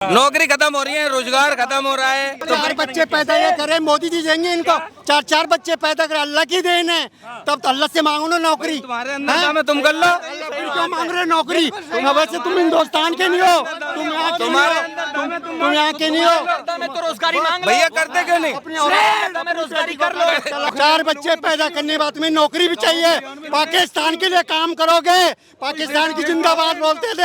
नौकरी खत्म हो रही है, रोजगार खत्म हो रहा है। तो 4 बच्चे पैदा ये करे, मोदी जी देंगे इनको 4 बच्चे पैदा करे, अल्लाह की देन है। तब तो अल्लाह से मांगो ना नौकरी। तुम्हारे अंदर दम है, तुम कर लो। क्यों मांग रहे नौकरी? वैसे तुम हिंदुस्तान के नहीं हो, तुम यहाँ के तुम यहाँ के नहीं हो। तो रोजगारी मांग भैया करते क्यों नहीं? रोजगारी कर लो। 4 बच्चे पैदा करने के बाद तुम्हें नौकरी भी चाहिए। पाकिस्तान के लिए काम करोगे, पाकिस्तान की जिंदाबाद बोलते थे,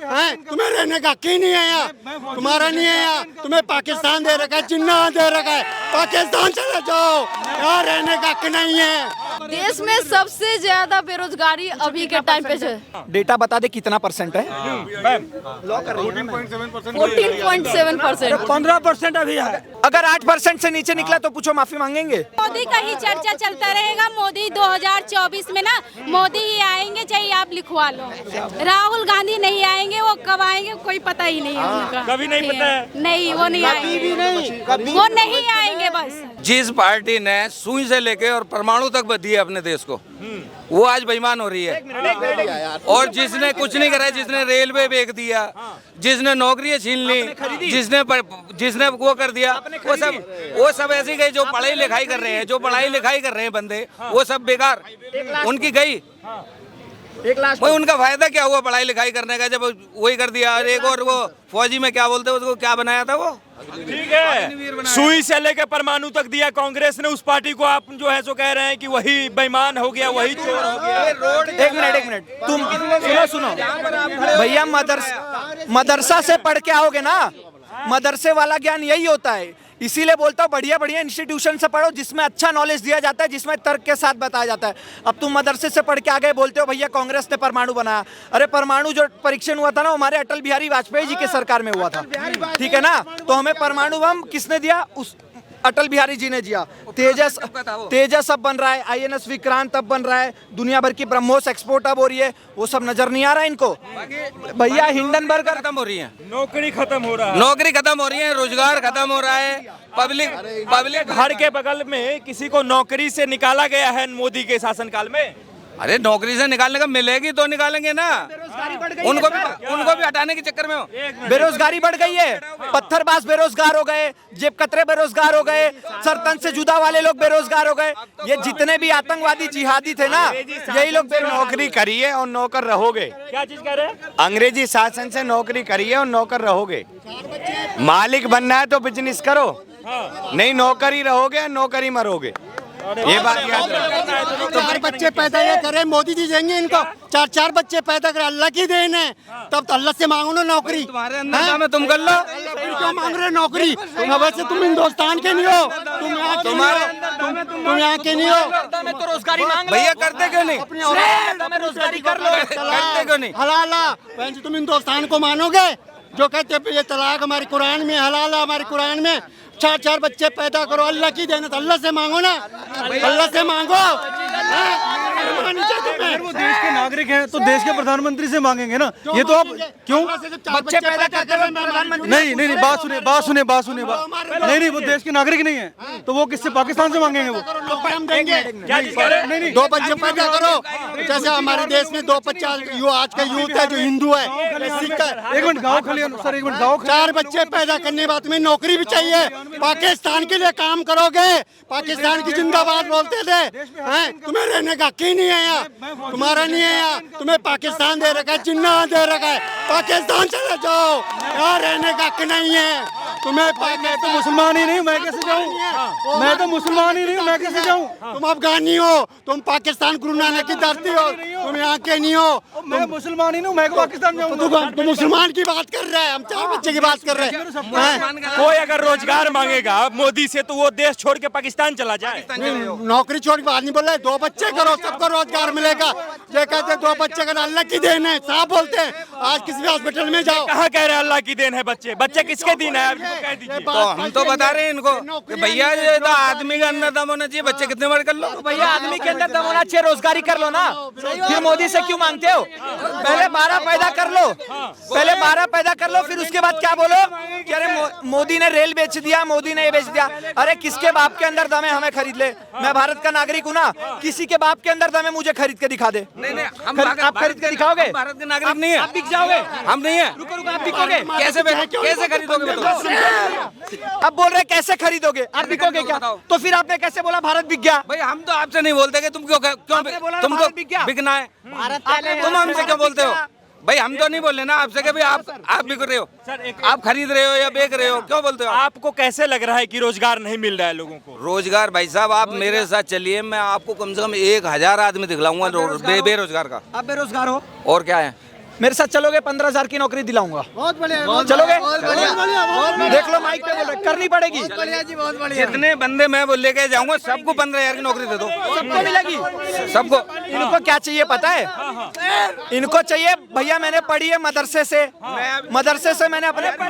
हैं? तुम्हें रहने का हक ही नहीं है यहाँ, तुम्हारा नहीं है यहाँ। तुम्हें पाकिस्तान दे रखा है, जिन्ना दे रखा है, पाकिस्तान चले जाओ, यहाँ रहने का हक नहीं है। देश में सबसे ज्यादा बेरोजगारी अभी के टाइम पे है। डेटा बता दे कितना परसेंट है? 14.7%। 15% अभी है। अगर 8% से नीचे निकला तो पूछो माफी मांगेंगे। मोदी का ही चर्चा चलता रहेगा। मोदी 2024 में ना मोदी ही आएंगे, चाहे आप लिखवा लो। राहुल गांधी नहीं आएंगे, वो कब आएंगे कोई पता ही नहीं है उनका। कभी नहीं पता है। नहीं, वो नहीं आएंगे, वो नहीं आएंगे। बस जिस पार्टी ने सुई से लेके और परमाणु तक बदी है अपने देश को, वो आज बेईमान हो रही है। और जिसने कुछ नहीं करा, जिसने रेलवे बेच दिया, जिसने नौकरियां छीन ली, जिसने वो कर दिया, वो सब ऐसी गई। जो पढ़ाई लिखाई कर रहे हैं, जो पढ़ाई लिखाई कर रहे हैं बंदे, वो सब बेकार उनकी गई। वही उनका फायदा क्या हुआ पढ़ाई लिखाई करने का, जब वही कर दिया। एक और वो फौजी में क्या बोलते हैं उसको, क्या बनाया था वो? ठीक है, सुई से लेकर परमाणु तक दिया कांग्रेस ने उस पार्टी को। आप जो है सो कह रहे हैं कि वही बेईमान हो गया, वही चोर हो गया। एक मिनट तुम सुनो भैया, मदरसा से पढ़ के आओगे ना, मदरसे वाला ज्ञान यही होता है। इसीलिए बोलता हूँ बढ़िया इंस्टीट्यूशन से पढ़ो जिसमें अच्छा नॉलेज दिया जाता है, जिसमें तर्क के साथ बताया जाता है। अब तुम मदरसे से पढ़ के आ गए, बोलते हो भैया कांग्रेस ने परमाणु बनाया। अरे परमाणु जो परीक्षण हुआ था ना, हमारे अटल बिहारी वाजपेयी जी के सरकार में हुआ था, ठीक है ना। तो हमें परमाणु बम किसने दिया? उस अटल बिहारी जी ने दिया। तेजस अब बन रहा है, INS विक्रांत अब बन रहा है, दुनिया भर की ब्रह्मोस एक्सपोर्ट अब हो रही है। वो सब नजर नहीं आ रहा है इनको। भैया हिंडनबर्ग खत्म हो रही है, नौकरी खत्म हो रहा है, नौकरी खत्म हो रही है, रोजगार खत्म हो रहा है। पब्लिक घर के बगल में किसी को नौकरी से निकाला गया है मोदी के शासनकाल में। अरे नौकरी से निकालने का मिलेगी तो निकालेंगे ना। उनको भी हटाने के चक्कर में हो। बेरोजगारी बढ़ गई है। पत्थरबाज बेरोजगार हो गए, जेब कतरे बेरोजगार हो गए, सरतन से जुदा वाले लोग बेरोजगार हो गए। ये जितने भी आतंकवादी जिहादी थे ना, यही लोग नौकरी करिए और नौकर रहोगे। क्या चीज कह रहे हैं? अंग्रेजी शासन से नौकरी करिए और नौकर रहोगे। मालिक बनना है तो बिजनेस करो, नहीं नौकरी रहोगे, नौकरी मरोगे। ये बात याद रखो। 4 बच्चे पैदा ये करे, मोदी जी देंगे इनको 4 बच्चे पैदा करे, अल्लाह की देन है। तब तो अल्लाह से मांगो ना नौकरी। तुम्हारे अंदर दम है, तुम कर लो। क्यों मांग रहे नौकरी? वैसे तुम हिंदुस्तान के नहीं हो, तुम यहाँ के नहीं हो। तो रोजगारी मांग लो। भैया करते क्यों नहीं? रोजगारी कर लो। करते क्यों नहीं? हलाला तुम हिंदुस्तान को मानोगे? जो कहते हैं ये तलाक हमारे कुरान में, हलाल है हमारे कुरान में। 4 बच्चे पैदा करो, अल्लाह की देन है तो अल्लाह से मांगो ना, अल्लाह से मांगो। वो देश के नागरिक हैं तो देश के प्रधानमंत्री से मांगेंगे ना। ये तो आप क्यों बच्चे पैदा करते हैं प्रधानमंत्री? नहीं बात सुने नहीं वो देश के नागरिक नहीं है तो वो किससे, पाकिस्तान से मांगेंगे? वो हम देंगे। नहीं 2 बच्चे पैदा करो। जैसे हमारे देश में 2 बच्चा आज का यूथ है जो हिंदू है, सिख है। एक मिनट गाँव खाली सर, एक मिनट गाँव। 4 बच्चे पैदा करने के बाद तुम्हें नौकरी भी चाहिए। पाकिस्तान के लिए काम करोगे, पाकिस्तान की जिंदाबाद बोलते थे, हैं? तुम्हें रहने का हक ही नहीं है यहाँ, तुम्हारा नहीं है यहाँ। तुम्हें पाकिस्तान दे रखा है, जिन्ना दे रखा है, पाकिस्तान चले जाओ, यहाँ रहने का हक नहीं है। तुम्हें मैं तो मुसलमान ही नहीं, मैं कैसे जाऊँ? मैं तो मुसलमान ही नहीं, मैं कैसे जाऊँ? तुम अफगानी हो, तुम पाकिस्तान गुरु नानक की धरती हो, तुम यहाँ के नहीं हो। मैं मुसलमान ही नहीं, मैं पाकिस्तान जाऊँ? तुम मुसलमान की बात कर रहे हैं, हम 4 बच्चे की बात कर रहे हैं। कोई अगर रोजगार मांगेगा मोदी से तो वो देश छोड़ के पाकिस्तान चला जाए। नौकरी छोड़ के बात नहीं बोल रहे। 2 बच्चे करो, सबको रोजगार मिलेगा। ये कहते 2 बच्चे का अल्लाह की देन है, साफ बोलते हैं। आज किसी भी हॉस्पिटल में जाओ, कहाँ कह रहे हैं अल्लाह की देन है? बच्चे किसके दिन है? कह दीजिए। तो हम तो बता रहे हैं इनको कि भैया ये तो आदमी का अंदर दम होना चाहिए। बच्चे कितने बड़े कर लो भैया, आदमी के अंदर दम होना चाहिए, रोजगारी कर लो ना। फिर मोदी से क्यों मांगते हो? पहले 12 पैदा कर लो, पहले 12 पैदा कर लो, फिर उसके बाद क्या बोलो कि अरे मोदी ने रेल बेच दिया, मोदी ने ये बेच दिया। अरे किसके बाप के अंदर दम है हमें खरीद ले? मैं भारत का नागरिक हूँ ना, किसी के बाप के अंदर दम है मुझे खरीद के दिखा दे। नहीं आप खरीद के दिखाओगे? भारत के नागरिक नहीं है, आप बिक जाओगे। हम नहीं है। रुको आप बिकोगे कैसे खरीदोगे बताओ? अब बोल रहे कैसे खरीदोगे? आप बिकोगे क्या? तो फिर आपने कैसे बोला भारत बिक गया? भाई हम तो आपसे नहीं बोलते कि तुम क्यों आपने बोला ना तुमको भारत बिक गया। बिकना है, आपने तुम हमसे क्यों बोलते हो? भाई हम तो नहीं बोल रहे ना आपसे कि भाई आप बिक रहे हो, आप खरीद रहे हो या बेच रहे हो, क्यों बोलते हो? आपको कैसे लग रहा है कि रोजगार नहीं मिल रहा है लोगों को? रोजगार भाई साहब आप मेरे साथ चलिए, मैं आपको कम से कम 1000 आदमी दिखलाऊंगा बेरोजगार का। आप बेरोजगार हो और क्या है? मेरे साथ चलोगे 15,000 की नौकरी दिलाऊंगा। बहुत बढ़िया, चलोगे? देख लो माइक पे बोल रहे, करनी पड़ेगी। जितने बंदे मैं बोल लेके जाऊंगा सबको 15,000 की नौकरी दे दो, सबको मिलेगी, सबको। इनको क्या चाहिए पता है? इनको चाहिए भैया मैंने पढ़ी है मदरसे से मैंने अपने एक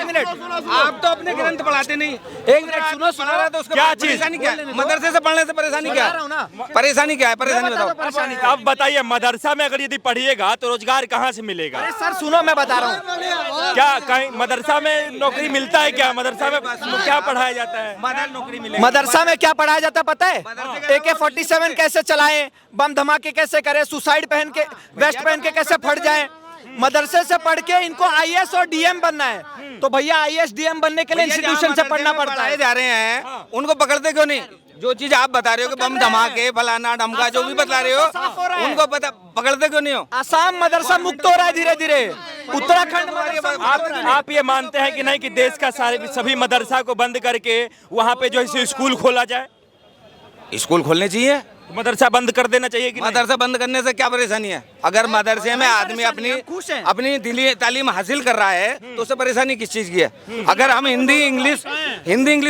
मिनट आप तो अपने ग्रंथ पढ़ाते नहीं। एक मिनट सुनो रहा तो उसका क्या परेशानी क्या है? मदरसे से पढ़ने से परेशानी क्या है? परेशानी क्या है? परेशानी बताओ। अब बताइए, मदरसा में अगर यदि पढ़िएगा तो रोजगार कहाँ से मिलेगा? अरे सर सुनो मैं बता रहा हूँ, क्या कहीं मदरसा में नौकरी मिलता है क्या? मदरसा में क्या पढ़ाया जाता है? नौकरी मिलेगी। मदरसा में क्या पढ़ाया जाता पता है? AK-47 कैसे चलाएं, बम धमाके कैसे करें, सुसाइड पहन के वेस्ट पहन के कैसे फट जाएं। मदरसे से पढ़ के इनको IAS और DM बनना है, तो भैया IAS DM बनने के लिए इंस्टीट्यूशन से पढ़ना पड़ता है। जा रहे हैं उनको पकड़ते क्यों नहीं? जो चीज आप बता रहे हो कि बम धमाके फलाना ढमका जो भी बता रहे हो उनको पकड़ते क्यों नहीं हो? आसाम मदरसा मुक्त हो रहा है धीरे धीरे, उत्तराखंड आप ये मानते हैं कि नहीं कि देश का सभी मदरसा को बंद करके वहाँ पे जो है स्कूल खोला जाए? स्कूल खोलने चाहिए, मदरसा बंद कर देना चाहिए कि नहीं? मदरसा बंद करने से क्या परेशानी है? अगर मदरसे में आदमी अपनी दिली तालीम हासिल कर रहा है तो उससे परेशानी किस चीज की है? अगर हम हिंदी इंग्लिश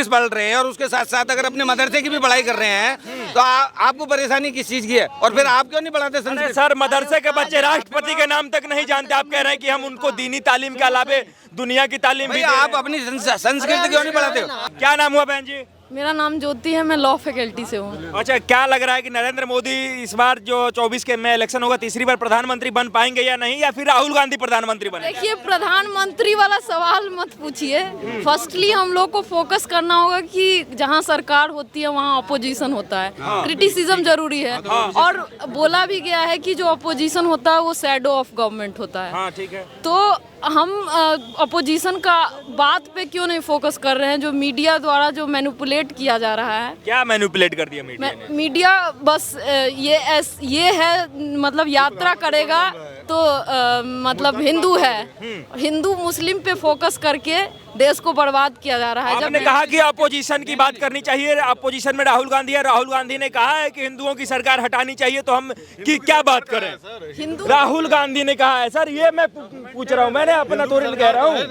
पढ़ रहे हैं और उसके साथ साथ अगर अपने मदरसे की भी पढ़ाई कर रहे हैं तो आपको परेशानी किस चीज की है? और फिर आप क्यों नहीं पढ़ाते संस्कृत? सर मदरसे के बच्चे राष्ट्रपति के नाम तक नहीं जानते, आप कह रहे हैं कि हम उनको दीनी तालीम के अलावे दुनिया की तालीम भी आप अपनी संस्कृत क्यों नहीं पढ़ाते हो? क्या नाम हुआ बहन जी? मेरा नाम ज्योति है, मैं लॉ फैकल्टी से हूँ। अच्छा, क्या लग रहा है कि नरेंद्र मोदी इस बार जो 24 के में इलेक्शन होगा तीसरी बार प्रधानमंत्री बन पाएंगे या नहीं, या फिर राहुल गांधी प्रधानमंत्री बनेंगे? देखिए प्रधानमंत्री वाला सवाल मत पूछिए। फर्स्टली हम लोग को फोकस करना होगा कि जहाँ सरकार होती है वहाँ अपोजिशन होता है, क्रिटिसिज्म जरूरी है। और बोला भी गया है कि जो अपोजिशन होता है वो शैडो ऑफ गवर्नमेंट होता है। ठीक है, तो हम अपोजिशन का बात पे क्यों नहीं फोकस कर रहे हैं? जो मीडिया द्वारा जो मैनिपुलेट किया जा रहा है। क्या मैनिपुलेट कर दिया मीडिया ने? मीडिया बस ये है, मतलब यात्रा करेगा तो मतलब हिंदू है, हिंदू मुस्लिम पे फोकस करके देश को बर्बाद किया जा रहा है। आपने कहा कि अपोजिशन की बात करनी चाहिए, अपोजिशन में राहुल गांधी है, राहुल गांधी ने कहा है कि हिंदुओं की सरकार हटानी चाहिए, तो हम की क्या बात करें? हिंदू राहुल गांधी ने कहा है। सर ये मैं पूछ रहा हूँ, मैंने अपना थोड़ी कह रहा हूँ।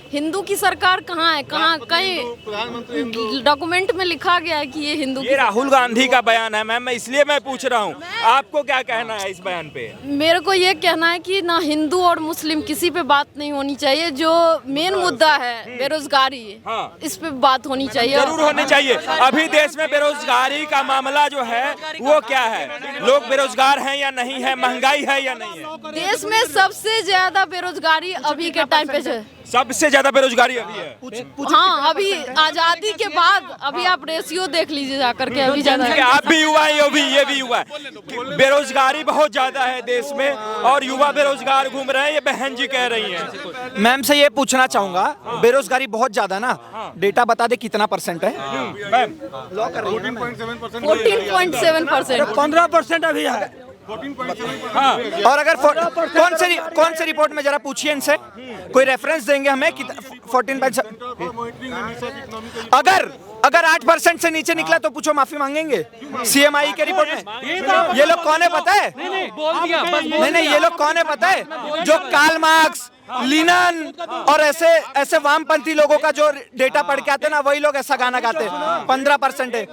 हिंदू की सरकार कहाँ है? कहाँ कहीं डॉक्यूमेंट में लिखा गया है कि ये हिंदू ये राहुल गांधी का बयान है मैम, मैं इसलिए मैं पूछ रहा हूँ, आपको क्या कहना है इस बयान पे? मेरे को ये कहना है कि ना हिंदू और मुस्लिम किसी पे बात नहीं होनी चाहिए। जो मेन मुद्दा है बेरोजगारी, इस पे बात होनी चाहिए, जरूर होनी चाहिए। अभी देश में बेरोजगारी का मामला जो है वो क्या है? लोग बेरोजगार हैं या नहीं है? महंगाई है या नहीं है? देश में सबसे ज्यादा बेरोजगारी अभी के टाइम पे है। सबसे ज्यादा बेरोजगारी अभी है? हाँ, अभी आजादी के बाद अभी आप रेशियो देख लीजिए जाकर के, अभी ज्यादा है। आप भी युवा है, ये भी युवा है। बेरोजगारी बहुत ज्यादा है देश में और युवा बेरोजगार घूम रहे हैं, ये बहन जी कह रही हैं। मैम से ये पूछना चाहूंगा, बेरोजगारी बहुत ज्यादा ना, डेटा बता दे कितना परसेंट है? 14.7%। 15% अभी है। और अगर कौन से रिपोर्ट में जरा पूछिए इनसे, कोई रेफरेंस देंगे हमें कि 14%? अगर 8% से नीचे निकला तो पूछो, माफी मांगेंगे? CMI के रिपोर्ट में ये लोग कौन है पता है? नहीं, ये लोग कौन है पता है? जो कार्ल मार्क्स, लिनन और ऐसे वामपंथी लोगों का जो डेटा पढ़ के आते हैं ना, वही लोग ऐसा गाना गाते हैं। 15% है।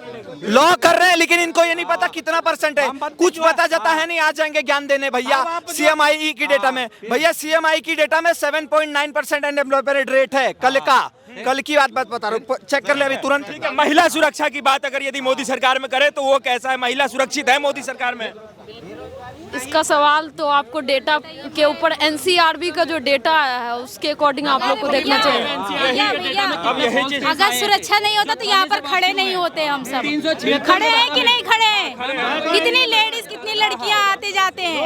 लॉ कर रहे हैं लेकिन इनको ये नहीं पता कितना परसेंट है, कुछ पता जाता है नहीं। आ जाएंगे ज्ञान देने भैया CMI की डेटा में। भैया CMI की डेटा में 7.9% अनएम्प्लॉयमेंट रेट है। कल की बात बता रहा हूँ, चेक कर ले अभी तुरंत। महिला सुरक्षा की बात अगर यदि मोदी सरकार में करे तो वो कैसा है? महिला सुरक्षित है मोदी सरकार में? इसका सवाल तो आपको डेटा के ऊपर एनसीआरबी का जो डेटा आया है उसके अकॉर्डिंग आप लोग को देखना चाहिए। अब यही चीज अगर सुरक्षा नहीं होता तो यहाँ पर खड़े नहीं होते हम सब। खड़े हैं कि नहीं खड़े हैं? कितनी लेडीज कितनी लड़कियाँ आते जाते हैं,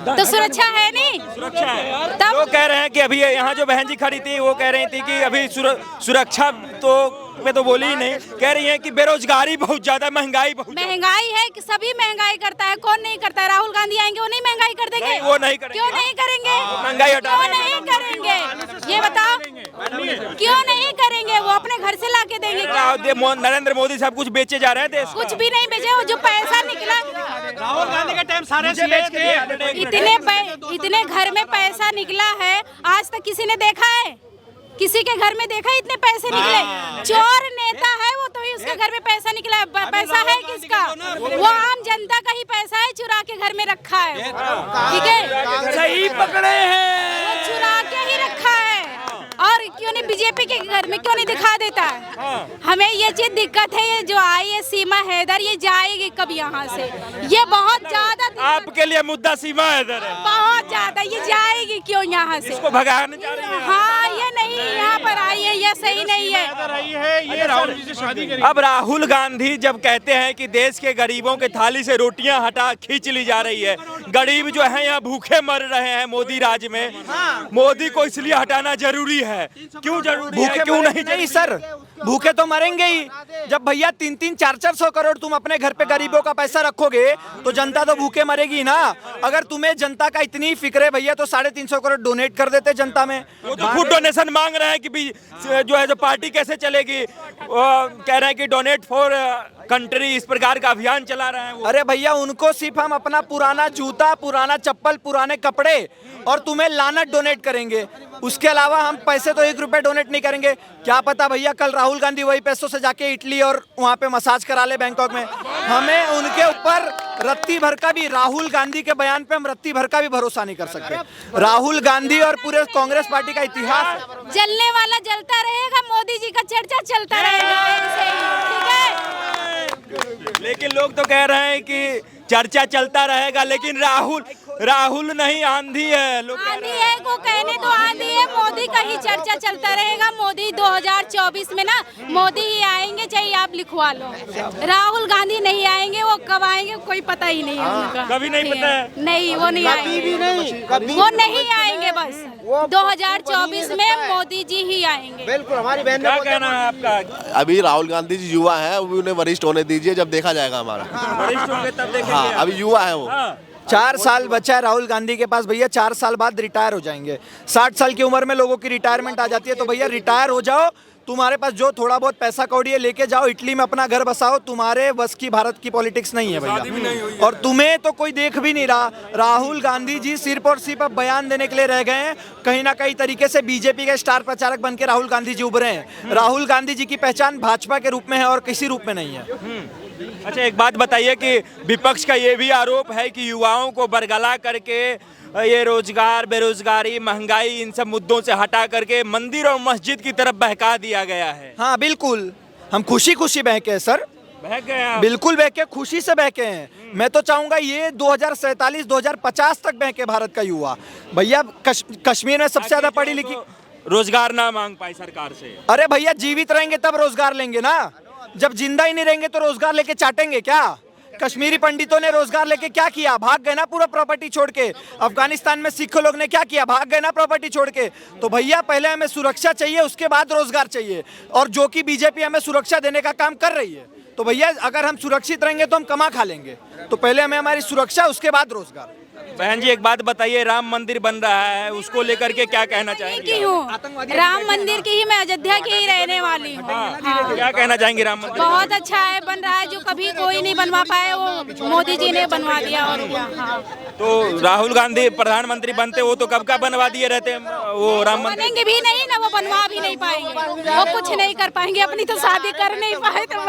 तो सुरक्षा है नहीं। सुरक्षा है। तब वो कह रहे हैं कि अभी यहाँ जो बहन जी खड़ी थी वो कह रही थी कि अभी सुरक्षा तो मैं तो बोली ही नहीं, कह रही है कि बेरोजगारी बहुत ज्यादा, महंगाई बहुत ज्यादा। महंगाई है कि सभी महंगाई करता है, कौन नहीं करता है? राहुल गांधी आएंगे वो नहीं महंगाई कर देंगे? नहीं, वो नहीं करेंगे। क्यों नहीं करेंगे? महंगाई हटा क्यों नहीं करेंगे ये बताओ? क्यों नहीं करेंगे? वो अपने घर से ला के देंगे। नरेंद्र मोदी सब कुछ बेचे जा रहे हैं देश। कुछ भी नहीं बेचे, वो जो पैसा निकला राहुल गांधी का टाइम सारे इतने घर में पैसा निकला है, आज तक किसी ने देखा है? किसी के घर में देखा इतने पैसे निकले? चोर नेता है वो, तो ही उसके घर में पैसा निकला है। पैसा है किसका? वो आम जनता का ही पैसा है, चुरा के घर में रखा है। ठीक है, सही पकड़े हैं। वो चुरा के ही रखा है। और क्यों नहीं बीजेपी के घर में क्यों नहीं दिखा देता है? हमें ये चीज दिक्कत है। ये जो आई है सीमा हैदर, ये जाएगी कब यहाँ से? ये बहुत ज्यादा आपके लिए मुद्दा सीमा हैदर है, बहुत ज्यादा। ये जाएगी क्यों यहाँ से? इसको भगाने जा रही है। हाँ, ये नहीं यहाँ पर आई है, ये सही नहीं है। ये राहुल जी से शादी करी। अब राहुल गांधी जब कहते हैं कि देश के गरीबों के थाली से रोटियां हटा खींच ली जा रही है, गरीब जो है यहाँ भूखे मर रहे हैं मोदी राज में, मोदी को इसलिए हटाना जरूरी है। क्यों जरूरी है? क्यों नहीं सर, भूखे तो मरेंगे ही। जब भैया 300 400 करोड़ तुम अपने घर पे गरीबों का पैसा रखोगे तो जनता तो भूखे मरेगी ना। अगर तुम्हें जनता का इतनी फिक्र है भैया तो 350 करोड़ डोनेट कर देते जनता में। वो तो खुद डोनेशन मांग रहे हैं कि जो है जो पार्टी कैसे चलेगी, वो कह रहे हैं कि डोनेट फॉर कंट्री, इस प्रकार का अभियान चला रहे हैं वो। अरे भैया उनको सिर्फ हम अपना पुराना जूता, पुराना चप्पल, पुराने कपड़े और तुम्हें लानत डोनेट करेंगे। उसके अलावा हम पैसे तो 1 रुपए डोनेट नहीं करेंगे। क्या पता भैया कल राहुल गांधी वही पैसों से जाके इटली और वहाँ पे मसाज करा ले बैंकॉक में। हमें उनके ऊपर रत्ती भर का भी, राहुल गांधी के बयान पे हम रत्ती भर का भी भरोसा नहीं कर सकते। राहुल गांधी और पूरे कांग्रेस पार्टी का इतिहास, जलने वाला जलता रहेगा, मोदी जी का चर्चा चलता रहेगा ऐसे ही, ठीक है? लेकिन लोग तो कह रहे हैं कि चर्चा चलता रहेगा, लेकिन राहुल नहीं, आंधी है। लोग आंधी है, वो कहने तो आंधी है। मोदी का ही चर्चा चलता रहेगा। मोदी 2024 में ना मोदी ही आएंगे, चाहे आप लिखवा लो। राहुल गांधी नहीं आएंगे, वो कब आएंगे कोई पता ही नहीं है उनका। कभी नहीं पता है? नहीं, वो नहीं आएंगे, वो नहीं आएंगे। बस 2024 में मोदी जी ही आएंगे। बिल्कुल, हमारी बहन क्या कहना है आपका? अभी राहुल गांधी जी युवा हैं, अभी उन्हें वरिष्ठ होने दीजिए, जब देखा जाएगा हमारा। वरिष्ठ होंगे तब देखेंगे। हाँ, अभी युवा है वो। 4 साल बचा है राहुल गांधी के पास भैया। 4 साल बाद रिटायर हो जाएंगे। 60 साल की उम्र में लोगों की रिटायरमेंट आ जाती है। तो भैया रिटायर हो जाओ, तुम्हारे पास जो थोड़ा बहुत पैसा कौड़ी है लेके जाओ, इटली में अपना घर बसाओ। तुम्हारे बस की भारत की पॉलिटिक्स नहीं है भैया, और तुम्हें तो कोई देख भी नहीं रहा। राहुल गांधी जी सिर्फ और सिर्फ अब बयान देने के लिए रह गए हैं। कहीं ना कहीं तरीके से बीजेपी के स्टार प्रचारक बन के राहुल गांधी जी उभरे हैं। राहुल गांधी जी की पहचान भाजपा के रूप में है और किसी रूप में नहीं है। अच्छा, एक बात बताइए कि विपक्ष का ये भी आरोप है कि युवाओं को बरगला करके ये रोजगार, बेरोजगारी, महंगाई, इन सब मुद्दों से हटा करके मंदिर और मस्जिद की तरफ बहका दिया गया है। हाँ बिल्कुल, हम खुशी खुशी बहके हैं सर, बहक गए आप? बिल्कुल बहके, खुशी से बहके हैं। मैं तो चाहूंगा ये 2047 2050 तक बहके भारत का युवा। भैया कश्मीर में सबसे ज्यादा पढ़ी लिखी, रोजगार ना मांग पाए सरकार से। अरे भैया जीवित रहेंगे तब रोजगार लेंगे ना। जब जिंदा ही नहीं रहेंगे तो रोजगार लेके चाटेंगे क्या? कश्मीरी पंडितों ने रोजगार लेके क्या किया? भाग गए ना पूरा प्रॉपर्टी छोड़ के। अफगानिस्तान में सिख लोग ने क्या किया? भाग गए ना प्रॉपर्टी छोड़ के। तो भैया पहले हमें सुरक्षा चाहिए, उसके बाद रोजगार चाहिए, और जो कि बीजेपी हमें सुरक्षा देने का काम कर रही है। तो भैया अगर हम सुरक्षित रहेंगे तो हम कमा खा लेंगे। तो पहले हमें हमारी सुरक्षा, उसके बाद रोजगार। बहन जी एक बात बताइए, राम मंदिर बन रहा है, उसको लेकर के क्या कहना चाहेंगे? की हूँ, राम मंदिर की ही, मैं अयोध्या की ही रहने वाली हूँ। हाँ। क्या कहना चाहेंगे राम मंदिर? बहुत अच्छा है, बन रहा है। जो कभी कोई नहीं बनवा पाए वो मोदी जी ने बनवा दिया। और क्या? हाँ। तो राहुल गांधी प्रधानमंत्री बनते वो तो कब का बनवा दिए रहते वो राम मंदिर। बनेंगे भी नहीं ना, वो बनवा भी नहीं पाएंगे, वो कुछ नहीं कर पाएंगे। अपनी तो शादी कर नहीं पाए तो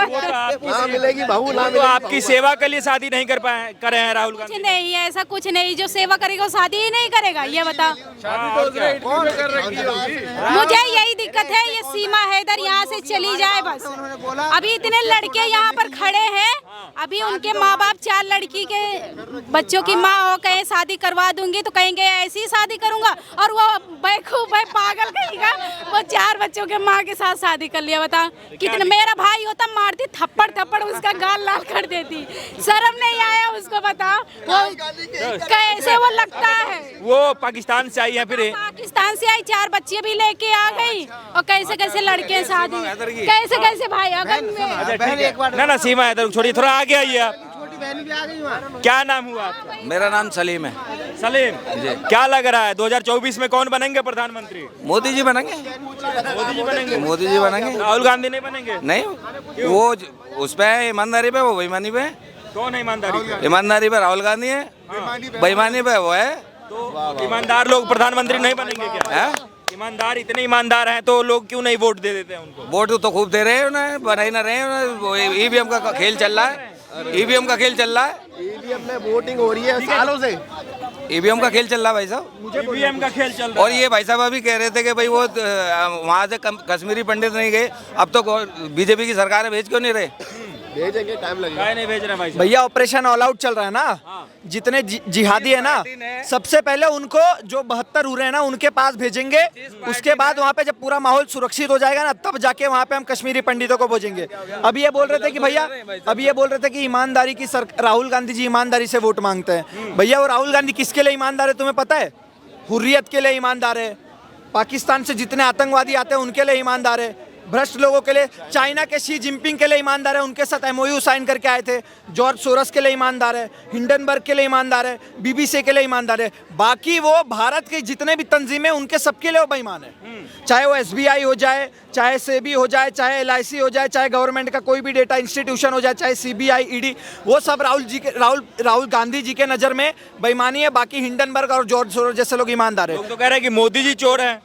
ना मिलेगी बहू, ना तो आपकी सेवा के लिए शादी नहीं कर पाए, करे हैं राहुल गांधी? कुछ नहीं, ऐसा कुछ नहीं। जो सेवा करेगा वो शादी ही नहीं करेगा, ये बता। मुझे यही दिक्कत है, ये सीमा हैदर यहाँ से चली जाए बस। अभी इतने लड़के यहाँ पर खड़े हैं, अभी उनके माँ बाप 4 लड़की के बच्चों की माँ हो, कहीं शादी करवा दूंगी तो कहेंगे ऐसी ही शादी करूंगा, और वो बेवकूफ है, पागल कहेगा, वो 4 बच्चों के माँ के साथ शादी कर लिया। बता कितना, मेरा भाई होता मारती थप्पड़ थप्पड़ उसका गाल लाल कर देती, शर्म नहीं आया उसको। बता वो कैसे वो लगता है, वो पाकिस्तान से आई है, फिर पाकिस्तान से आई, 4 बच्चे भी लेके आ गई, और कैसे कैसे लड़के शादी, कैसे कैसे भाई अगर ना सीमा है, छोड़िए, थोड़ा आगे आइए आप। क्या नाम हुआ आपका? मेरा नाम सलीम है। सलीम जी, क्या लग रहा है 2024 में कौन बनेंगे प्रधानमंत्री? मोदी जी बनेंगे। मोदी जी बनेंगे? मोदी जी बनेंगे। राहुल गांधी नहीं बनेंगे? नहीं, वो उस पे है ईमानदारी पे, वो बेईमानी पे। कौन है ईमानदारी पे? ईमानदारी पे राहुल गांधी है, बेईमानी पे वो है। तो ईमानदार लोग प्रधानमंत्री नहीं बनेंगे क्या? है? ईमानदार, इतने ईमानदार हैं तो लोग क्यों नहीं वोट दे देते हैं उनको? वोट तो खूब दे रहे हैं उन्हें, बना ही ना रहे हैं। ईवीएम का खेल चल रहा है, ईवीएम का खेल चल रहा है, ईवीएम में वोटिंग हो रही है सालों से। ईवीएम का खेल चल रहा है भाई साहब। ईवीएम का खेल चल रहा और ये भाई साहब अभी कह रहे थे कि भाई वो वहाँ से कश्मीरी पंडित नहीं गए, अब तो बीजेपी की सरकार है, भेज क्यों नहीं रहे? भेजेंगे, टाइम लगेगा। है। नहीं भेज रहे भाई साहब। भैया ऑपरेशन ऑल आउट चल रहा है ना, जितने जिहादी है ना, सबसे पहले उनको जो 72 उरे हैं ना उनके पास भेजेंगे, उसके बाद वहाँ पे जब पूरा माहौल सुरक्षित हो जाएगा ना, तब जाके वहाँ पे हम कश्मीरी पंडितों को भेजेंगे। अभी ये बोल रहे थे कि भैया, अभी ये बोल रहे थे कि ईमानदारी की राहुल गांधी जी ईमानदारी से वोट मांगते हैं। भैया वो राहुल गांधी किसके लिए ईमानदार है तुम्हें पता है? हुर्रियत के लिए ईमानदार है, पाकिस्तान से जितने आतंकवादी आते हैं उनके लिए ईमानदार है, भ्रष्ट लोगों के लिए, चाइना के शी जिनपिंग के लिए ईमानदार है, उनके साथ एमओयू साइन करके आए थे, जॉर्ज सोरस के लिए ईमानदार है, हिंडनबर्ग के लिए ईमानदार है, बीबीसी के लिए ईमानदार है। बाकी वो भारत के जितने भी तंजीमें उनके सबके लिए वो बेईमान है, चाहे वो एसबीआई हो जाए, चाहे सेबी हो जाए, चाहे एलआईसी हो जाए, चाहे गवर्नमेंट का कोई भी डेटा इंस्टीट्यूशन हो जाए, चाहे सीबीआई, ईडी, वो सब राहुल गांधी जी के नज़र में बेईमानी है। बाकी हिंडनबर्ग और जॉर्ज सोरस जैसे लोग ईमानदार है। लोग तो कह रहे हैं कि मोदी जी चोर हैं,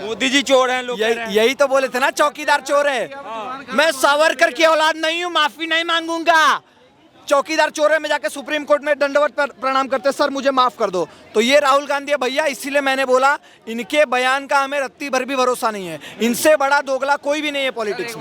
मोदी जी चोर हैं, लोग कह रहे हैं। यही तो बोले थे ना, चौकीदार चोर है। मैं सावरकर की औलाद नहीं हूँ, माफी नहीं मांगूंगा। चौकीदार चोर है, मैं जाके सुप्रीम कोर्ट में दंडवत पर प्रणाम करते, सर मुझे माफ कर दो। तो ये राहुल गांधी है भैया, इसीलिए मैंने बोला इनके बयान का हमें रत्ती भर भी भरोसा नहीं है। इनसे बड़ा दोगला कोई भी नहीं है पॉलिटिक्स में।